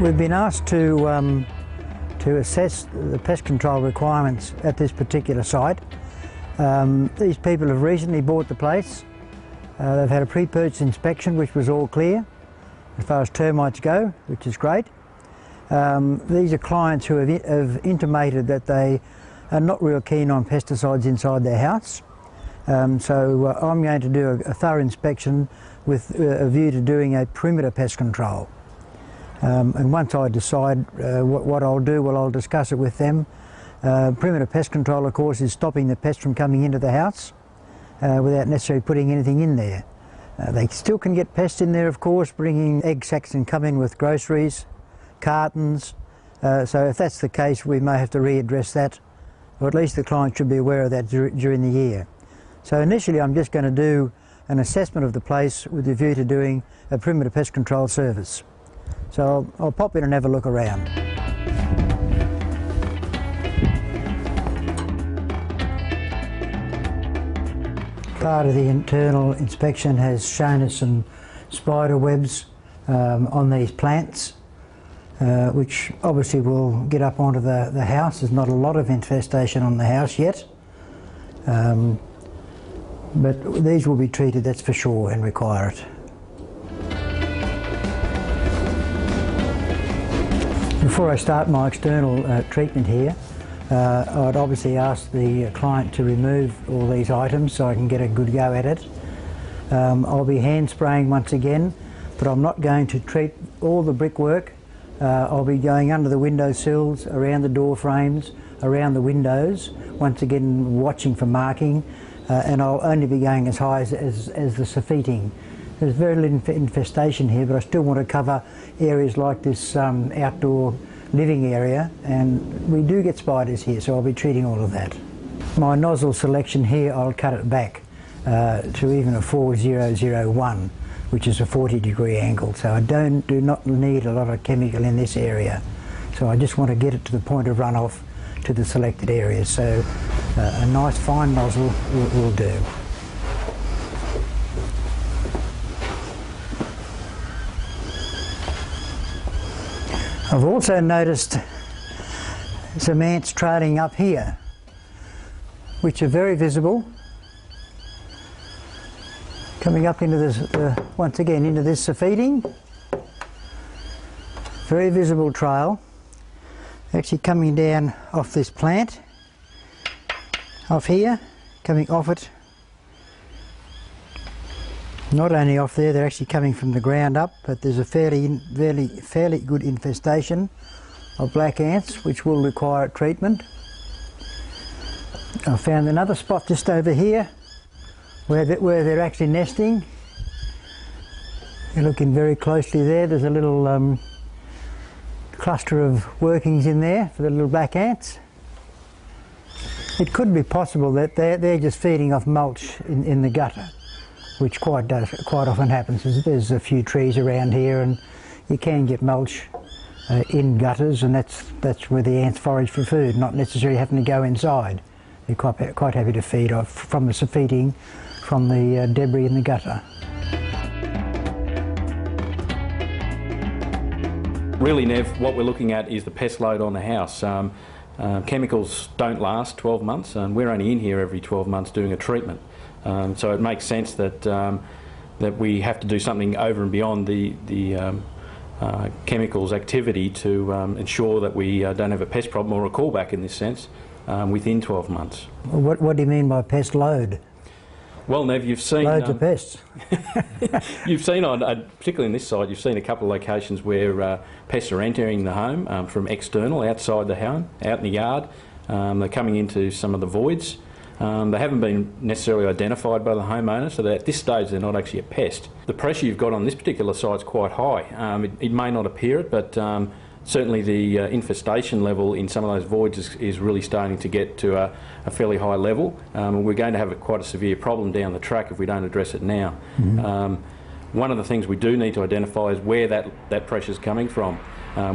We've been asked to assess the pest control requirements at this particular site. These people have recently bought the place. They've had a pre-purchase inspection which was all clear as far as termites go, which is great. These are clients who have intimated that they are not real keen on pesticides inside their house. So I'm going to do a thorough inspection with a view to doing a perimeter pest control. And once I decide what I'll do, well, I'll discuss it with them. Perimeter pest control, of course, is stopping the pests from coming into the house without necessarily putting anything in there. They still can get pests in there, of course, bringing egg sacs and come in with groceries, cartons. So if that's the case, we may have to readdress that, or at least the client should be aware of that during the year. So initially I'm just going to do an assessment of the place with a view to doing a perimeter pest control service. So I'll pop in and have a look around. Part of the internal inspection has shown us some spider webs on these plants, which obviously will get up onto the house. There's not a lot of infestation on the house yet, but these will be treated, that's for sure, and require it. Before I start my external treatment here, I'd obviously ask the client to remove all these items so I can get a good go at it. I'll be hand spraying once again, but I'm not going to treat all the brickwork. I'll be going under the window sills, around the door frames, around the windows, once again watching for marking, and I'll only be going as high as the soffitting. There's very little infestation here, but I still want to cover areas like this outdoor living area, and we do get spiders here, so I'll be treating all of that. My nozzle selection here, I'll cut it back to even a 4001, which is a 40-degree angle, so I do not need a lot of chemical in this area. So I just want to get it to the point of runoff to the selected areas, so a nice fine nozzle will do. I've also noticed some ants trailing up here, which are very visible, coming up into this, once again, into this soffitting. Very visible trail, actually coming down off this plant, off here, coming off it. Not only off there, they're actually coming from the ground up, but there's a fairly good infestation of black ants, which will require treatment. I found another spot just over here where they're actually nesting. You're looking very closely there. There's a little cluster of workings in there for the little black ants. It could be possible that they're just feeding off mulch in the gutter, which quite often happens. There's a few trees around here, and you can get mulch in gutters, and that's where the ants forage for food, not necessarily having to go inside. They're quite happy to feed off from the soffitting, from the debris in the gutter. Really, Nev, what we're looking at is the pest load on the house. Chemicals don't last 12 months, and we're only in here every 12 months doing a treatment. So it makes sense that that we have to do something over and beyond the chemicals activity to ensure that we don't have a pest problem, or a callback in this sense, within 12 months. What do you mean by pest load? Well, Nev, you've seen loads of pests. You've seen on, particularly in this site, you've seen a couple of locations where pests are entering the home from external, outside the home, out in the yard. They're coming into some of the voids. They haven't been necessarily identified by the homeowner, so that at this stage they're not actually a pest. The pressure you've got on this particular site is quite high. It may not appear it, but certainly the infestation level in some of those voids is really starting to get to a fairly high level. We're going to have quite a severe problem down the track if we don't address it now. Mm-hmm. One of the things we do need to identify is where that pressure is coming from.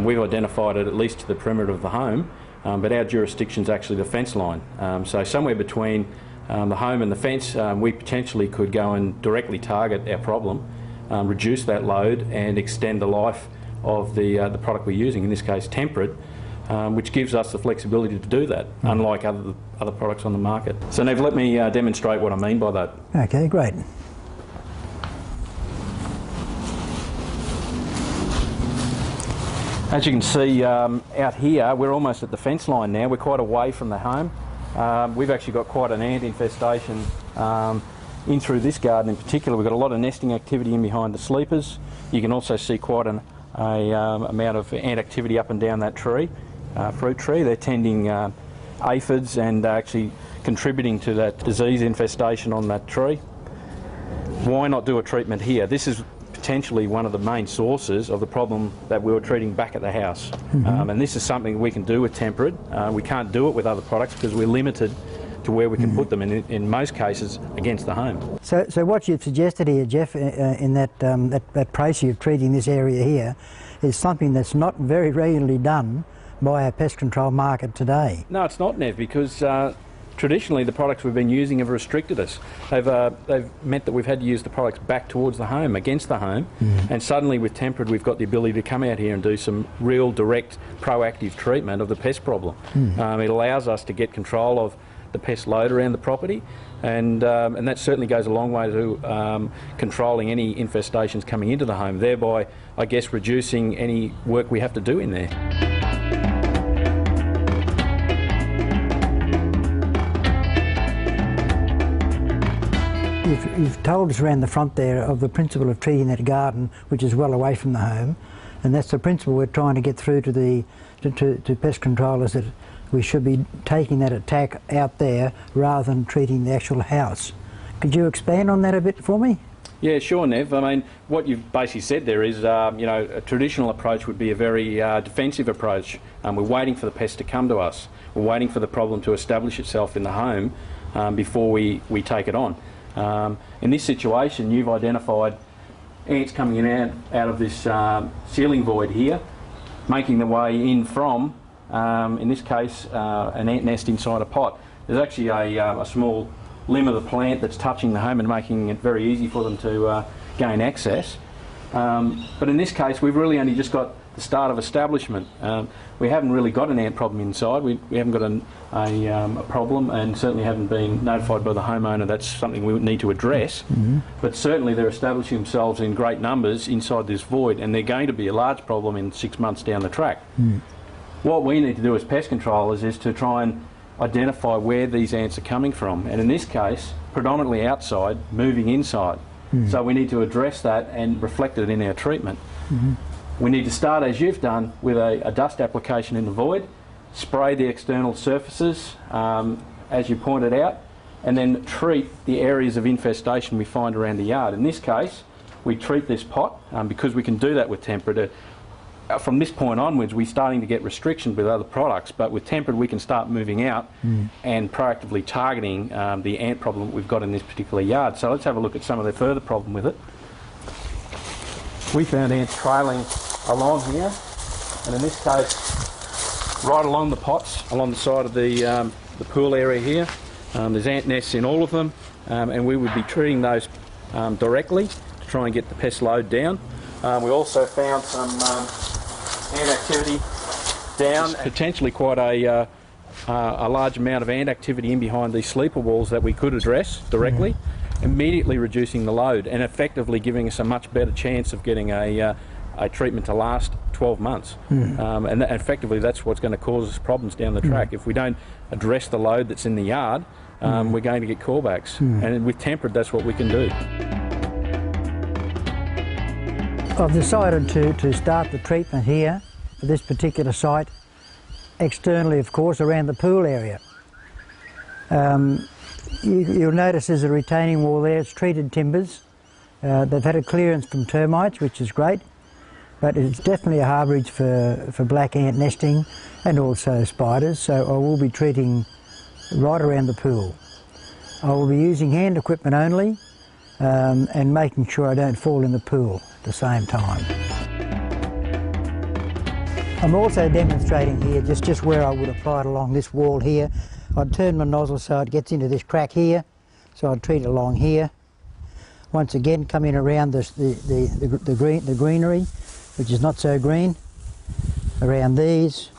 We've identified it at least to the perimeter of the home, but our jurisdiction's actually the fence line. So somewhere between the home and the fence, we potentially could go and directly target our problem, reduce that load and extend the life of the product we're using, in this case temperate, which gives us the flexibility to do that, unlike other products on the market. So Nev, let me demonstrate what I mean by that. Okay, great. As you can see out here, we're almost at the fence line now. We're quite away from the home. We've actually got quite an ant infestation in through this garden in particular. We've got a lot of nesting activity in behind the sleepers. You can also see quite an amount of ant activity up and down that tree, fruit tree. They're tending aphids and actually contributing to that disease infestation on that tree. Why not do a treatment here? This is potentially one of the main sources of the problem that we were treating back at the house. And this is something we can do with temperate. We can't do it with other products because we're limited to where we can put them, in most cases against the home. So what you've suggested here, Jeff, in that process of treating this area here, is something that's not very regularly done by our pest control market today. No, it's not, Nev, because traditionally the products we've been using have restricted us. They've meant that we've had to use the products back towards the home, against the home, and suddenly with temperate we've got the ability to come out here and do some real direct proactive treatment of the pest problem. It allows us to get control of the pest load around the property, and that certainly goes a long way to controlling any infestations coming into the home, thereby I guess reducing any work we have to do in there. You've told us around the front there of the principle of treating that garden, which is well away from the home, and that's the principle we're trying to get through to pest controllers, that we should be taking that attack out there rather than treating the actual house. Could you expand on that a bit for me? Yeah, sure, Nev. I mean, what you've basically said there is, you know, a traditional approach would be a very defensive approach. We're waiting for the pest to come to us. We're waiting for the problem to establish itself in the home before we take it on. In this situation, you've identified ants coming in out of this ceiling void here, making their way in from, in this case, an ant nest inside a pot. There's actually a small limb of the plant that's touching the home and making it very easy for them to gain access. But in this case, we've really only just got the start of establishment. We haven't really got an ant problem inside. We haven't got a problem, and certainly haven't been notified by the homeowner. That's something we need to address. But certainly they're establishing themselves in great numbers inside this void, and they're going to be a large problem in 6 months down the track. What we need to do as pest controllers is to try and identify where these ants are coming from, and in this case predominantly outside, moving inside. So we need to address that and reflect it in our treatment. We need to start, as you've done, with a dust application in the void, spray the external surfaces as you pointed out, and then treat the areas of infestation we find around the yard. In this case we treat this pot because we can do that with temperate. From this point onwards we're starting to get restrictions with other products, but with temperate we can start moving out and proactively targeting the ant problem that we've got in this particular yard. So let's have a look at some of the further problem with it. We found ants trailing along here, and in this case right along the pots, along the side of the pool area here. There's ant nests in all of them, and we would be treating those directly to try and get the pest load down. We also found some ant activity down, potentially quite a large amount of ant activity in behind these sleeper walls that we could address directly, immediately reducing the load and effectively giving us a much better chance of getting a treatment to last 12 months. And effectively that's what's going to cause us problems down the track. If we don't address the load that's in the yard, we're going to get callbacks. And with temperate that's what we can do. I've decided to start the treatment here for this particular site, externally of course around the pool area. You'll notice there's a retaining wall there. It's treated timbers. They've had a clearance from termites, which is great, but it's definitely a harbourage for black ant nesting and also spiders, so I will be treating right around the pool. I will be using hand equipment only and making sure I don't fall in the pool at the same time. I'm also demonstrating here just where I would apply it along this wall here. I'd turn my nozzle so it gets into this crack here, so I'd treat it along here. Once again, come in around the greenery which is not so green, around these,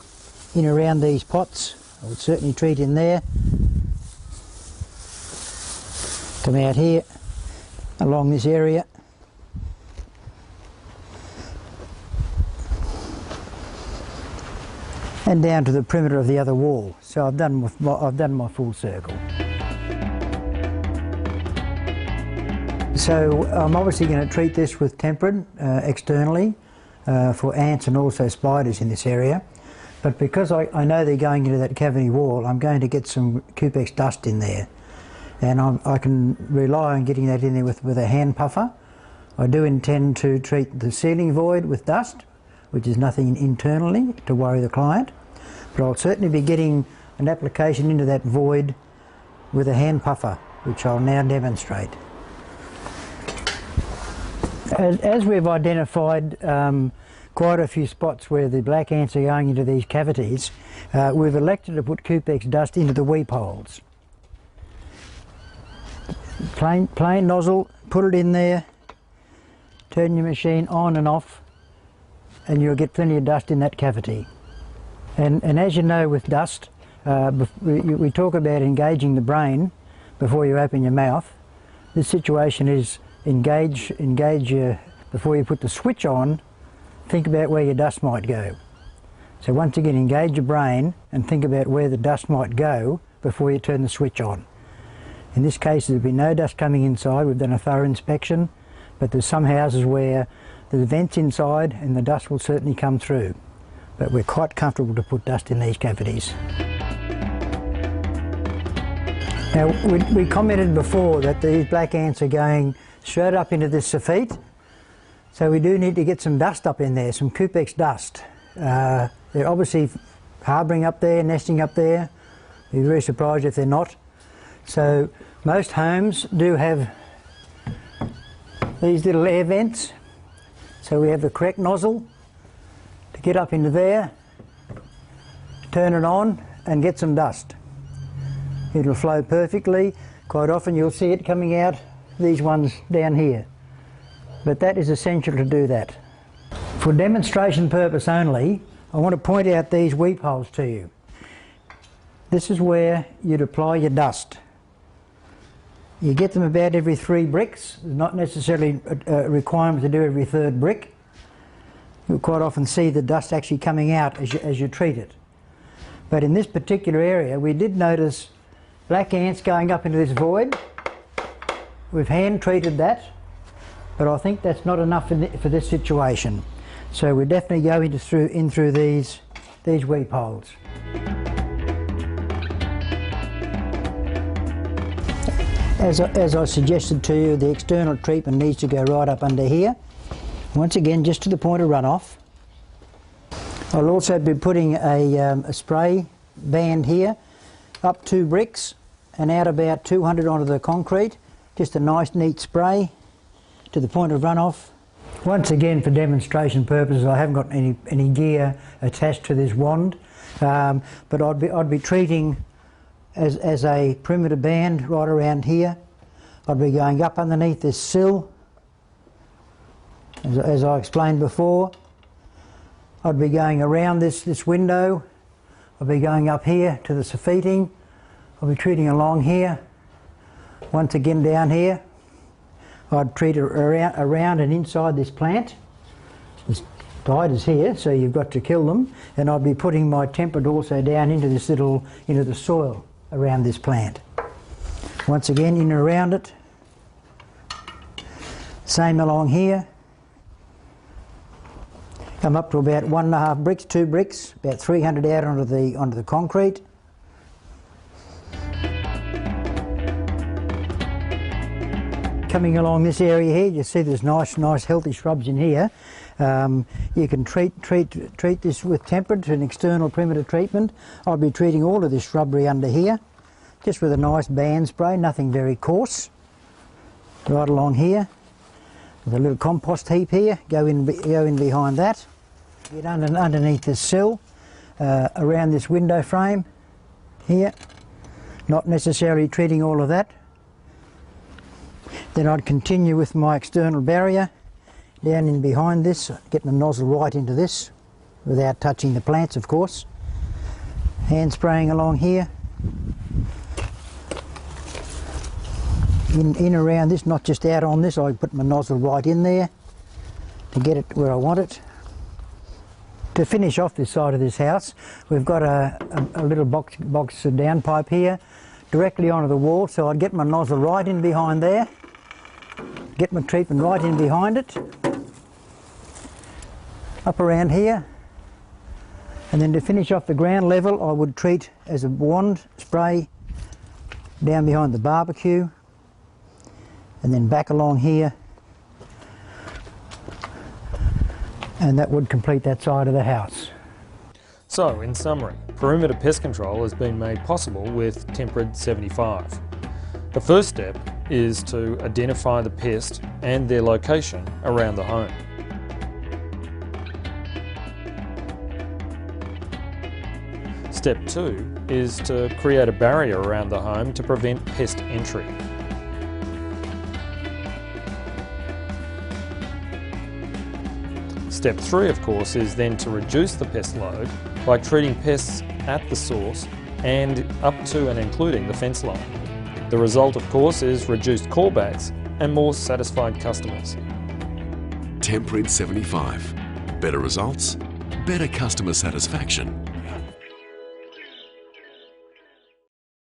in around these pots. I would certainly treat in there. Come out here, along this area. And down to the perimeter of the other wall. So I've done my full circle. So I'm obviously going to treat this with tempered externally for ants and also spiders in this area. But because I know they're going into that cavity wall, I'm going to get some Cupex dust in there. And I can rely on getting that in there with a hand puffer. I do intend to treat the ceiling void with dust, which is nothing internally to worry the client. But I'll certainly be getting an application into that void with a hand puffer, which I'll now demonstrate. As we've identified quite a few spots where the black ants are going into these cavities, we've elected to put Cupex dust into the weep holes. Plain nozzle, put it in there, turn your machine on and off, and you'll get plenty of dust in that cavity. And as you know, with dust, we talk about engaging the brain before you open your mouth. This situation is engage before you put the switch on. Think about where your dust might go. So once again, engage your brain and think about where the dust might go before you turn the switch on. In this case, there'll be no dust coming inside. We've done a thorough inspection, but there's some houses where there's vents inside and the dust will certainly come through. But we're quite comfortable to put dust in these cavities. Now, we commented before that these black ants are going straight up into this soffit, so we do need to get some dust up in there, some Cupex dust. They're obviously harbouring up there, nesting up there. You'd be very surprised if they're not. So most homes do have these little air vents, so we have the correct nozzle to get up into there, turn it on and get some dust. It'll flow perfectly. Quite often you'll see it coming out, these ones down here. But that is essential to do that. For demonstration purpose only, I want to point out these weep holes to you. This is where you'd apply your dust. You get them about every 3 bricks. There's not necessarily a requirement to do every 3rd brick. You'll quite often see the dust actually coming out as you treat it. But in this particular area, we did notice black ants going up into this void. We've hand treated that, but I think that's not enough for this situation. So we definitely go in through these weep holes. As I suggested to you, the external treatment needs to go right up under here. Once again, just to the point of runoff. I'll also be putting a spray band here, up 2 bricks and out about 200 onto the concrete. Just a nice neat spray to the point of runoff. Once again, for demonstration purposes, I haven't got any gear attached to this wand, but I'd be treating as a perimeter band right around here. I'd be going up underneath this sill, as I explained before. I'd be going around this window. I'd be going up here to the soffitting. I'll be treating along here. Once again down here. I'd treat around and inside this plant. The spiders here, so you've got to kill them. And I'd be putting my tempered also down into the soil around this plant. Once again, in and around it. Same along here. Come up to about 1.5 bricks, 2 bricks, about 300 out onto the concrete. Coming along this area here, you see there's nice healthy shrubs in here. You can treat this with tempered to an external perimeter treatment. I'll be treating all of this shrubbery under here, just with a nice band spray, nothing very coarse. Right along here. There's a little compost heap here, go in behind that. Get underneath this sill, around this window frame here. Not necessarily treating all of that. Then I'd continue with my external barrier down in behind this, getting the nozzle right into this without touching the plants, of course. Hand spraying along here. In around this, not just out on this. I put my nozzle right in there to get it where I want it. To finish off this side of this house, we've got a little box downpipe here directly onto the wall, so I'd get my nozzle right in behind there, get my treatment right in behind it, up around here, and then to finish off the ground level I would treat as a wand spray down behind the barbecue, and then back along here, and that would complete that side of the house. So, in summary, perimeter pest control has been made possible with Tempered 75. The first step is to identify the pest and their location around the home. Step 2 is to create a barrier around the home to prevent pest entry. Step 3, of course, is then to reduce the pest load by treating pests at the source and up to and including the fence line. The result, of course, is reduced callbacks and more satisfied customers. Tempered 75. Better results, better customer satisfaction.